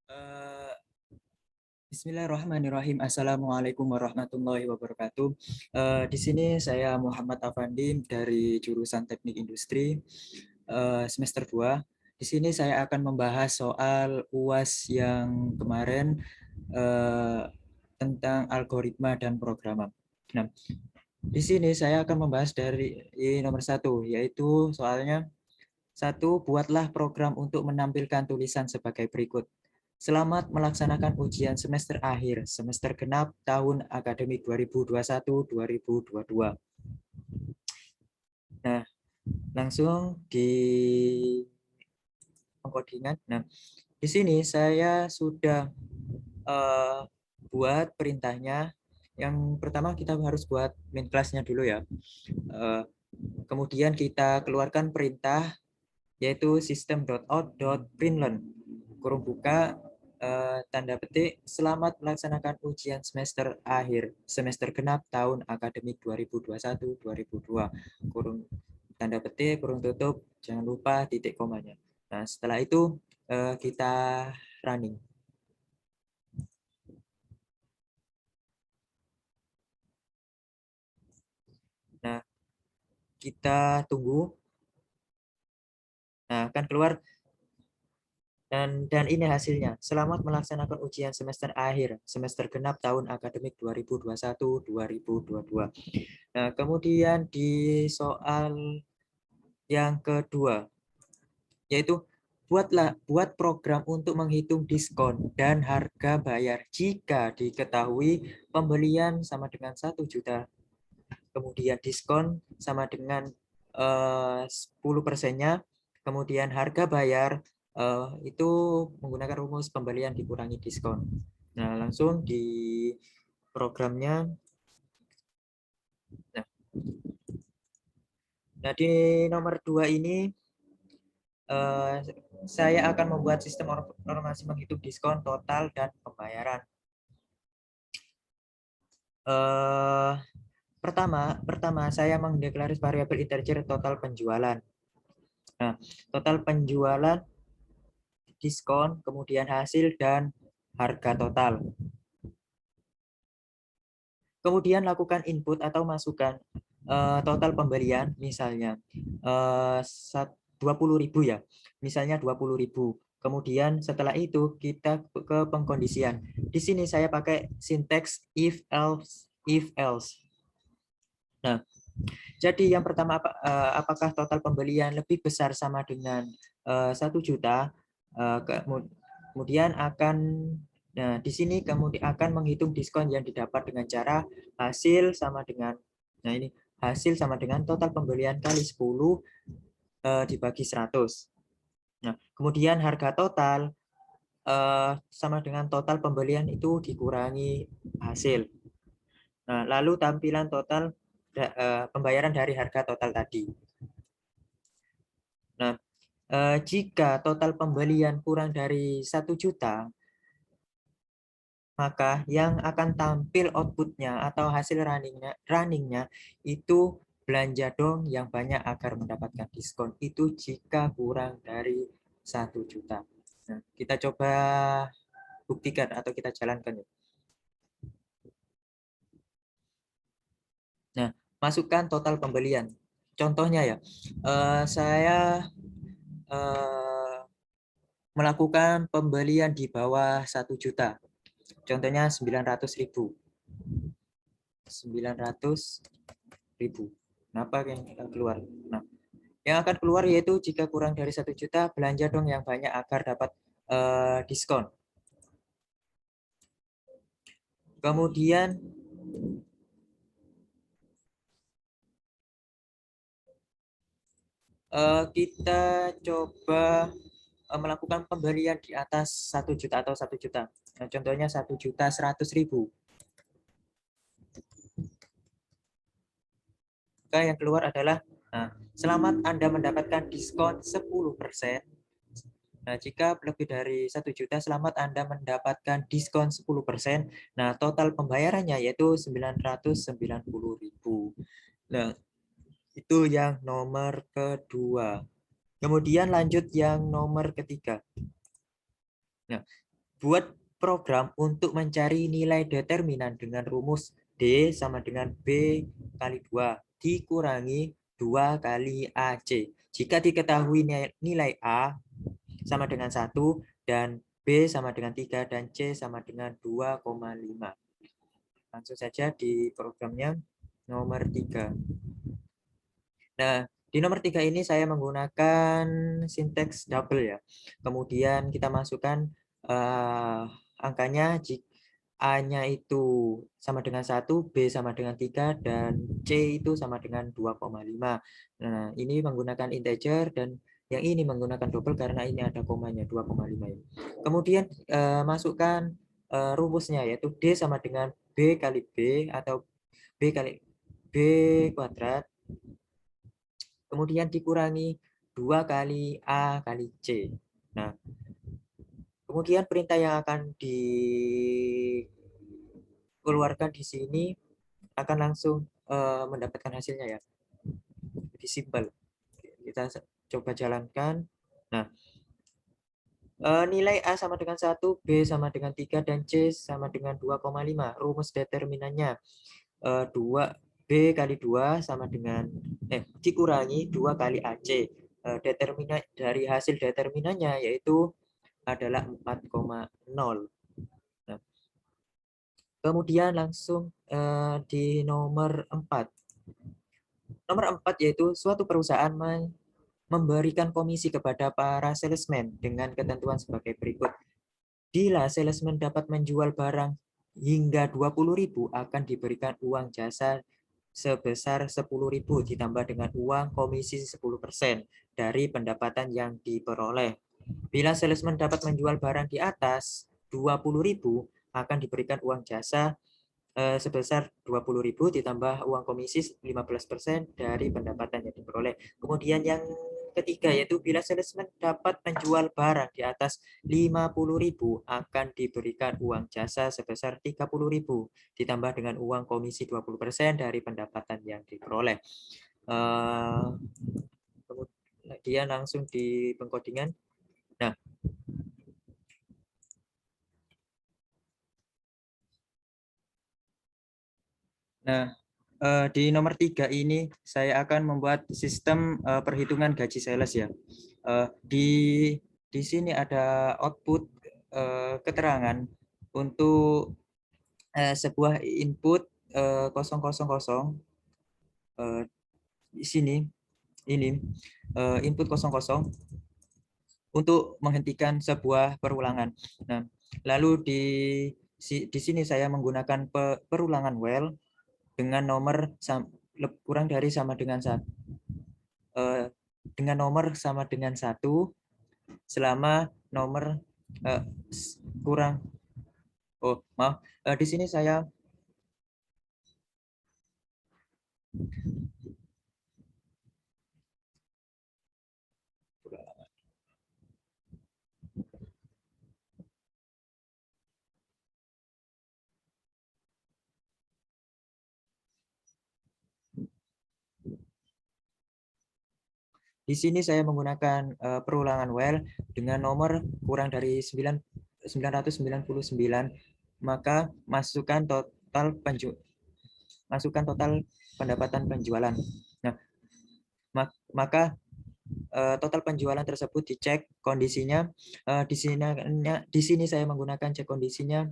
Eh, Bismillahirrahmanirrahim. Assalamualaikum warahmatullahi wabarakatuh. Di sini saya Muhammad Afandi dari jurusan Teknik Industri semester 2. Di sini saya akan membahas soal UAS yang kemarin eh, tentang algoritma dan programan. Nah, di sini saya akan membahas dari nomor 1, yaitu soalnya 1. Buatlah program untuk menampilkan tulisan sebagai berikut. Selamat melaksanakan ujian semester akhir, semester genap tahun akademik 2021-2022. Nah, langsung di pengkodingan. Nah, di sini saya sudah buat perintahnya. Yang pertama kita harus buat main class-nya dulu ya. Kemudian kita keluarkan perintah yaitu system.out.println kurung buka tanda petik selamat melaksanakan ujian semester akhir semester genap tahun akademik 2021-2022 kurung tanda petik kurung tutup, jangan lupa titik komanya. Nah, setelah itu kita running. Nah, kita tunggu. Nah, akan keluar dan ini hasilnya. Selamat melaksanakan ujian semester akhir semester genap tahun akademik 2021-2022. Nah, kemudian di soal yang kedua, yaitu buat program untuk menghitung diskon dan harga bayar jika diketahui pembelian sama dengan 1 juta. Kemudian diskon sama dengan 10%-nya. Kemudian harga bayar itu menggunakan rumus pembelian dikurangi diskon. Nah, langsung di programnya. Nah, di nomor 2 ini saya akan membuat sistem informasi menghitung diskon total dan pembayaran. Pertama saya mendeklarasi variabel integer total penjualan. Nah, total penjualan, diskon, kemudian hasil dan harga total. Kemudian lakukan input atau masukkan total pembelian, misalnya 20.000 ya, misalnya 20.000. Kemudian setelah itu kita ke pengkondisian. Di sini saya pakai sinteks if else. Nah, jadi yang pertama apakah total pembelian lebih besar sama dengan 1 juta? Kemudian akan di sini kemudian akan menghitung diskon yang didapat dengan cara hasil sama dengan hasil sama dengan total pembelian kali 10 dibagi 100. Nah, kemudian harga total sama dengan total pembelian itu dikurangi hasil. Nah, lalu tampilan total pembayaran dari harga total tadi. Nah, jika total pembelian kurang dari 1 juta, maka yang akan tampil outputnya atau hasil runningnya itu belanja dong yang banyak agar mendapatkan diskon. Itu jika kurang dari 1 juta. Nah, kita coba buktikan atau kita jalankan. Nah, masukkan total pembelian. Contohnya ya, saya melakukan pembelian di bawah 1 juta. Contohnya 900.000. 900.000. Kenapa yang keluar? Nah, yang akan keluar yaitu jika kurang dari 1 juta, belanja dong yang banyak agar dapat diskon. Kemudian kita coba melakukan pembelian di atas 1 juta atau 1 juta. Nah, contohnya 1.100.000. Maka yang keluar adalah selamat Anda mendapatkan diskon 10%. Nah, jika lebih dari 1 juta, selamat Anda mendapatkan diskon 10%. Nah, total pembayarannya yaitu 990.000. Nah, itu yang nomor kedua. Kemudian lanjut yang nomor ketiga. Nah, buat program untuk mencari nilai determinan dengan rumus D sama dengan B kali 2 dikurangi 2 kali AC. Jika diketahui nilai A sama dengan 1 dan B sama dengan 3 dan C sama dengan 2,5. Langsung saja di programnya nomor 3. Nah, di nomor 3 ini saya menggunakan sinteks double ya. Kemudian kita masukkan angkanya, A-nya itu sama dengan 1, B sama dengan 3, dan C itu sama dengan 2,5. Nah, ini menggunakan integer dan yang ini menggunakan double karena ini ada komanya 2,5 ini. Kemudian masukkan rumusnya yaitu D sama dengan B kali B atau B kali B kuadrat. Kemudian dikurangi 2 kali A kali C. Nah, kemudian perintah yang akan dikeluarkan di sini akan langsung mendapatkan hasilnya ya. Lebih simpel. Kita coba jalankan. Nah, nilai A sama dengan 1, B sama dengan 3, dan C sama dengan 2,5. Rumus determinannya 2 B kali 2 sama dengan dikurangi 2 kali AC. Determinan dari hasil determinannya yaitu adalah 4,0. Nah, kemudian langsung di nomor 4. Nomor 4 yaitu suatu perusahaan memberikan komisi kepada para salesman dengan ketentuan sebagai berikut. Bila salesman dapat menjual barang hingga 20.000 akan diberikan uang jasa sebesar 10.000 ditambah dengan uang komisi 10% dari pendapatan yang diperoleh. Bila salesman dapat menjual barang di atas 20.000 akan diberikan uang jasa sebesar 20.000 ditambah uang komisi 15% dari pendapatan yang diperoleh. Kemudian yang ketiga yaitu bila salesman dapat menjual barang di atas 50.000 akan diberikan uang jasa sebesar 30.000 ditambah dengan uang komisi 20% dari pendapatan yang diperoleh. Kemudian langsung di pengkodingan. Nah, di nomor 3 ini saya akan membuat sistem perhitungan gaji sales ya. Di sini ada output keterangan untuk sebuah input 000 di sini ini input 00 untuk menghentikan sebuah perulangan. Nah, lalu di sini saya menggunakan perulangan while dengan nomor kurang dari sama dengan 1 dengan nomor sama dengan 1 selama nomor kurang maaf di sini saya di sini saya menggunakan perulangan while dengan nomor kurang dari 999, maka masukkan total pendapatan penjualan. Nah, maka total penjualan tersebut dicek kondisinya. Di sini saya menggunakan cek kondisinya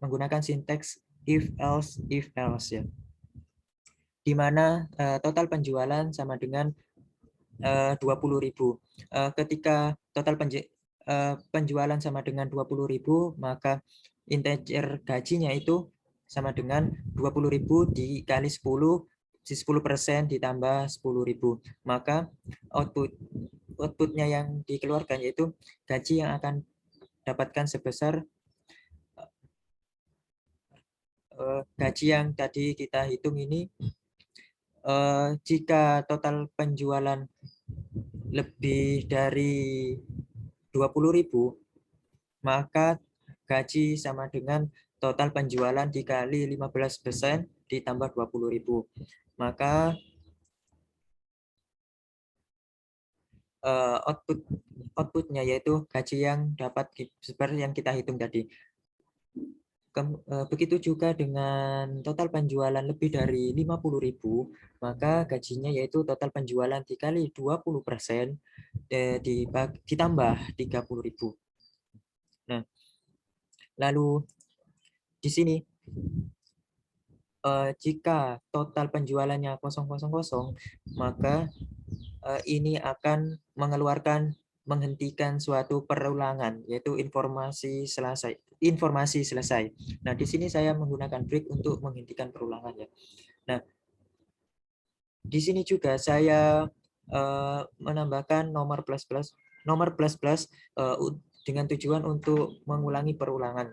menggunakan sinteks if else ya. Di mana total penjualan sama dengan 20.000. Ketika total penjualan sama dengan 20.000, maka integer gajinya itu sama dengan 20.000 dikali 10, 10% ditambah 10.000. Maka outputnya yang dikeluarkan yaitu gaji yang akan dapatkan sebesar gaji yang tadi kita hitung ini. Jika total penjualan lebih dari 20.000, maka gaji sama dengan total penjualan dikali 15% ditambah 20.000. Maka outputnya yaitu gaji yang dapat seperti yang kita hitung tadi. Begitu juga dengan total penjualan lebih dari 50.000, maka gajinya yaitu total penjualan dikali 20% ditambah 30.000. Nah, lalu di sini jika total penjualannya 000, maka ini akan menghentikan suatu perulangan, yaitu informasi selesai. Nah, di sini saya menggunakan break untuk menghentikan perulangan ya. Nah, di sini juga saya menambahkan nomor plus dengan tujuan untuk mengulangi perulangan.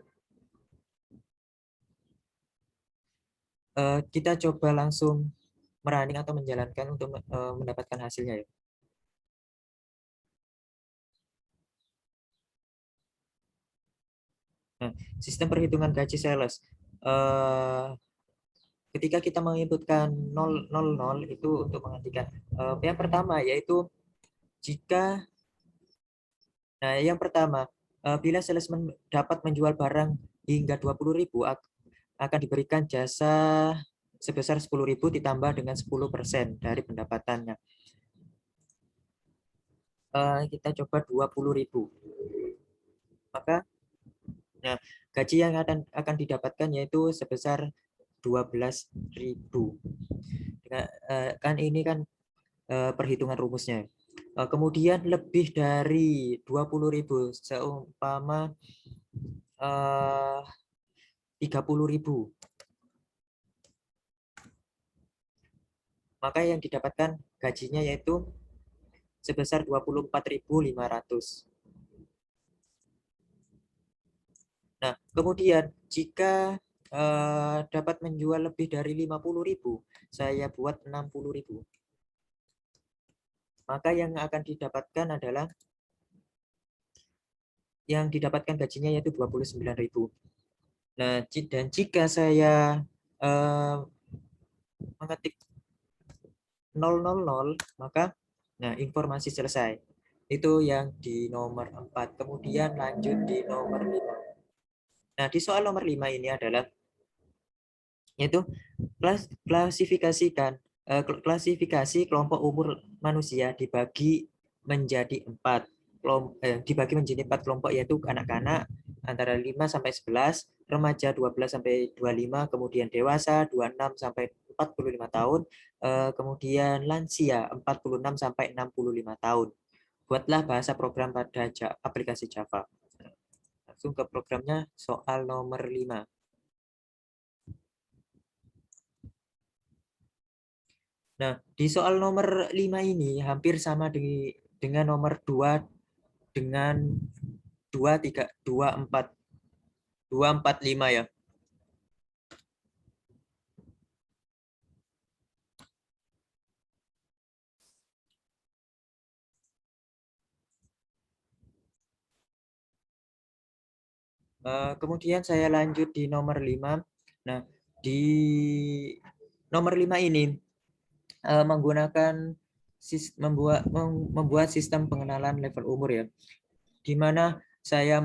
Kita coba langsung merunning atau menjalankan untuk mendapatkan hasilnya ya. Nah, sistem perhitungan gaji sales. Ketika kita menginputkan 000 itu untuk menghentikan. Yang pertama yaitu jika, yang pertama, bila salesman dapat menjual barang hingga 20.000 akan diberikan jasa sebesar 10.000 ditambah dengan 10% dari pendapatannya. Kita coba 20.000. Maka gaji yang akan didapatkan yaitu sebesar 12.000. Kan ini kan perhitungan rumusnya. Kemudian lebih dari 20.000 seumpama 30.000. Maka yang didapatkan gajinya yaitu sebesar 24.500. Nah, kemudian jika dapat menjual lebih dari 50.000, saya buat 60.000. Maka yang akan didapatkan adalah gajinya yaitu 29.000. Nah, dan jika saya mengetik 000, maka informasi selesai. Itu yang di nomor 4. Kemudian lanjut di nomor 5. Nah, di soal nomor 5 ini adalah yaitu klasifikasi kelompok umur manusia dibagi menjadi 4 kelompok, yaitu anak-anak antara 5 sampai 11, remaja 12 sampai 25, kemudian dewasa 26 sampai 45 tahun, kemudian lansia 46 sampai 65 tahun. Buatlah bahasa program pada aplikasi Java. Langsung ke programnya, soal nomor 5. Nah, di soal nomor 5 ini hampir sama dengan nomor 2 dengan 2, 3, 2, 4, 2, 4, 5 ya. Kemudian saya lanjut di nomor 5. Nah, di nomor 5 ini membuat sistem pengenalan level umur ya, di mana saya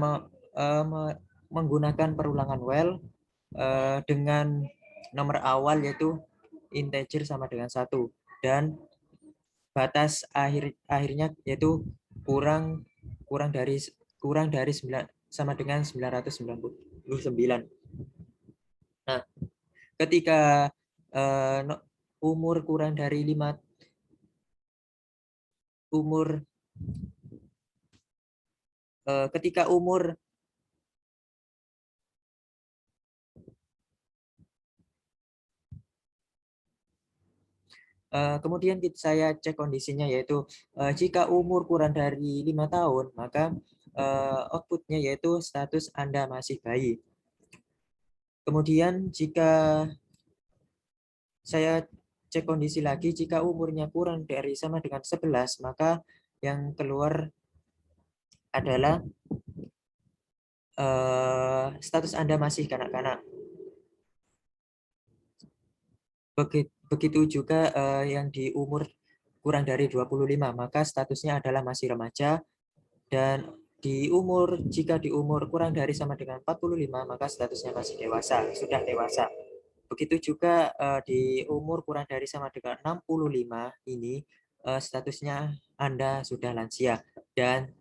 menggunakan perulangan while dengan nomor awal yaitu integer sama dengan 1 dan batas akhirnya yaitu kurang dari 9 sama dengan 999. Nah, ketika umur kurang dari 5 ketika umur kemudian saya cek kondisinya yaitu jika umur kurang dari 5 tahun, maka outputnya yaitu status Anda masih bayi. Kemudian jika saya cek kondisi lagi, jika umurnya kurang dari sama dengan 11, maka yang keluar adalah status Anda masih kanak-kanak. Begitu juga yang di umur kurang dari 25, maka statusnya adalah masih remaja. Dan jika di umur kurang dari sama dengan 45, maka statusnya masih dewasa, sudah dewasa. Begitu juga di umur kurang dari sama dengan 65 ini statusnya Anda sudah lansia. Dan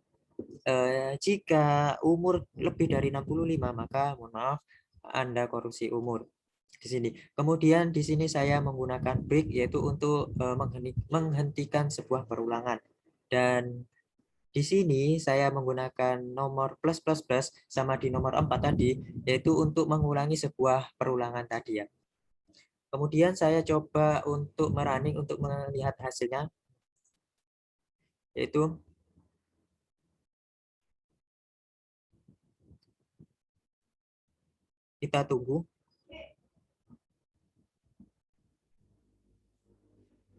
jika umur lebih dari 65, maka mohon maaf, Anda korupsi umur di sini. Kemudian di sini saya menggunakan break, yaitu untuk menghentikan sebuah perulangan. Dan di sini saya menggunakan nomor plus plus plus sama di nomor 4 tadi, yaitu untuk mengulangi sebuah perulangan tadi ya. Kemudian saya coba untuk merunning untuk melihat hasilnya, yaitu kita tunggu.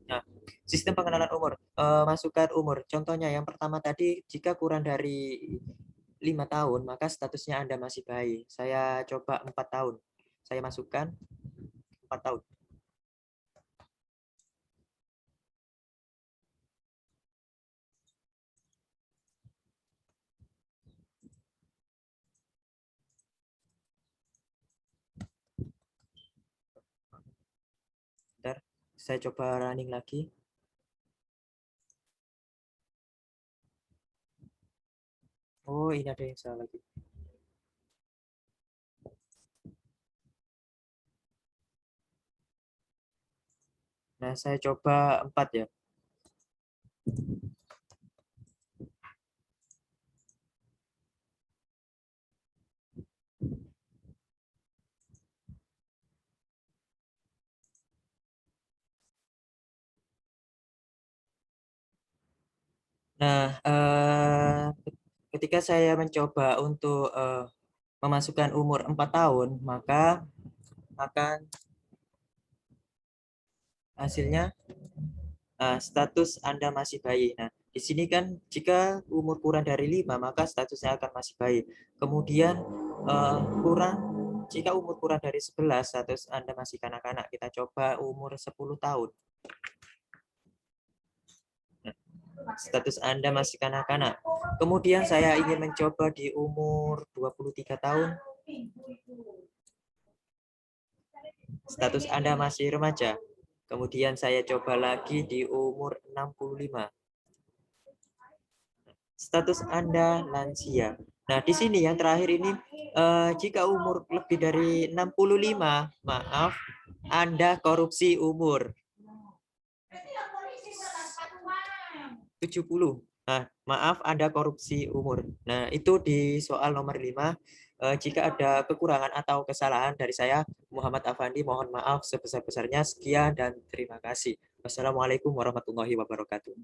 Nah, sistem pengenalan umur, masukkan umur. Contohnya yang pertama tadi, jika kurang dari 5 tahun, maka statusnya Anda masih bayi. Saya coba 4 tahun. Saya masukkan 4 tahun. Bentar, saya coba running lagi. Oh, ini ada yang salah lagi. Nah, saya coba 4 ya. Nah, ketika saya mencoba untuk memasukkan umur 4 tahun, maka akan hasilnya status Anda masih bayi. Nah, di sini kan jika umur kurang dari 5, maka statusnya akan masih bayi. Kemudian jika umur kurang dari 11, status Anda masih kanak-kanak. Kita coba umur 10 tahun. Status Anda masih kanak-kanak. Kemudian saya ingin mencoba di umur 23 tahun. Status Anda masih remaja. Kemudian saya coba lagi di umur 65. Status Anda lansia. Nah, di sini yang terakhir ini, jika umur lebih dari 65, maaf, Anda korupsi umur. 70. Nah, maaf, Anda korupsi umur. Nah, itu di soal nomor 5. Jika ada kekurangan atau kesalahan dari saya, Muhammad Afandi, mohon maaf sebesar-besarnya. Sekian dan terima kasih. Wassalamualaikum warahmatullahi wabarakatuh.